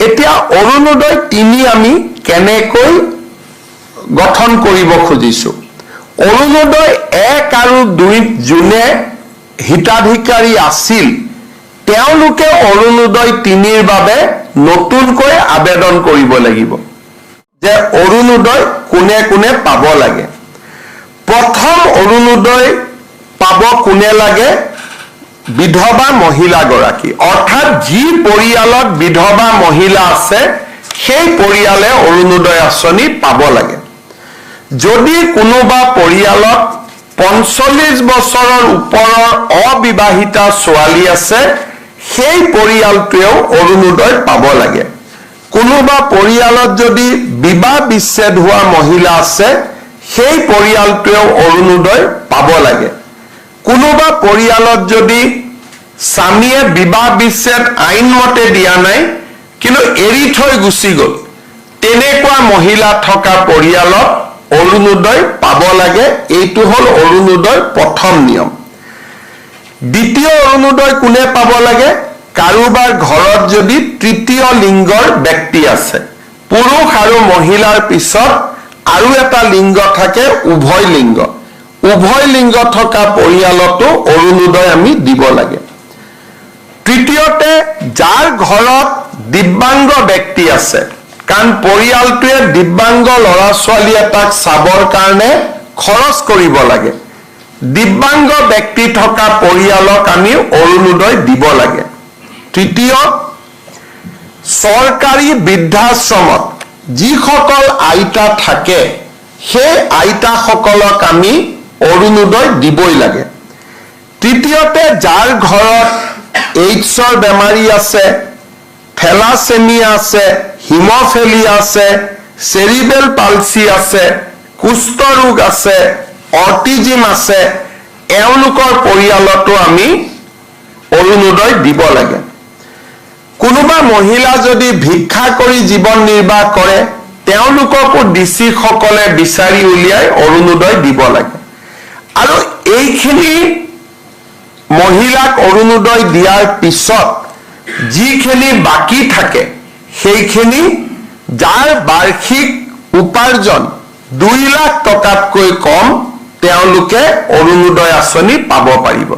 এতিয়া অৰুণোদয় 3 আমি কেনেকৈ গঠন কৰিব খুজিছো অৰুণোদয় 1 আৰু 2 জুনে হিতাধিকাৰী আছিল তেওঁলোকে অৰুণোদয় 3 ৰ বাবে নতুনকৈ আবেদন কৰিব লাগিব যে অৰুণোদয় কোনে কোনে পাব লাগে প্ৰথম অৰুণোদয় পাব কোনে লাগে বিধৱা মহিলা গৰাকী অৰ্থাৎ যি পৰিয়ালত বিধৱা মহিলা আছে সেই পৰিয়ালে অৰুণোদয় আঁচনি পাব লাগে যদি কোনোবা পৰিয়ালত 45 বছৰৰ ওপৰৰ অবিবাহিতা ছোৱালী আছে সেই পৰিয়ালটোৱেও অৰুণোদয় পাব লাগে কোনোবা পৰিয়ালত যদি বিবাহ বিচ্ছেদ হোৱা মহিলা আছে সেই পৰিয়ালটোৱেও অৰুণোদয় পাব লাগে কোনোবা পৰিয়ালত যদি স্বামীয়ে বিবাহ বিচ্ছেদ আইনমতে দিয়া নাই কিন্তু এৰি থৈ গুচি গ'ল তেনেকুৱা মহিলা থকা পৰিয়ালত অৰুণোদয় পাব লাগে এইটো হল অৰুণোদয় প্ৰথম নিয়ম দ্বিতীয় অৰুণোদয় কোনে পাব লাগে কাৰোবাৰ ঘৰত যদি তৃতীয় লিংগৰ ব্যক্তি আছে পুৰুষ আৰু মহিলাৰ পিছত আৰু এটা লিংগ থাকে উভয় লিংগ থকা পৰিয়ালতো অৰুণোদয় আমি দিব লাগে তৃতীয়তে যাৰ ঘৰত দিব্যাংগ ব্যক্তি আছে কাৰণ পৰিয়ালটোৱে দিব্যাংগ ল'ৰা ছোৱালী এটাক চাবৰ কাৰণে খৰচ কৰিব লাগে দিব্যাংগ ব্যক্তি থকা পৰিয়ালক আমি অৰুণোদয় দিব লাগে তৃতীয় চৰকাৰী বৃদ্ধাশ্ৰমত যিসকল আইতা থাকে সেই আইতাসকলক আমি অৰুণোদয় দিবই লাগে তৃতীয়তে যাৰ ঘৰত এইডছৰ বেমাৰী আছে থেলাছেমিয়া আছে হিমোফিলিয়া আছে চেৰিবেল পালসি আছে কুষ্ঠ ৰোগ আছে অটিজিম আছে এওঁলোকৰ পৰিয়ালতো আমি অৰুণোদয় দিব লাগে কোনোবা মহিলা যদি ভিক্ষা কৰি জীৱন নিৰ্বাহ কৰে তেওঁলোককো ডিসি সকলে বিচাৰি উলিয়াই অৰুণোদয় দিব লাগে আৰু এইখিনি মহিলাক অৰুণোদয় দিয়াৰ পিছত যিখিনি বাকি থাকে সেইখিনি যাৰ বাৰ্ষিক উপাৰ্জন 2 লাখ টকাতকৈ কম তেওঁলোকে অৰুণোদয় আঁচনি পাব পাৰিব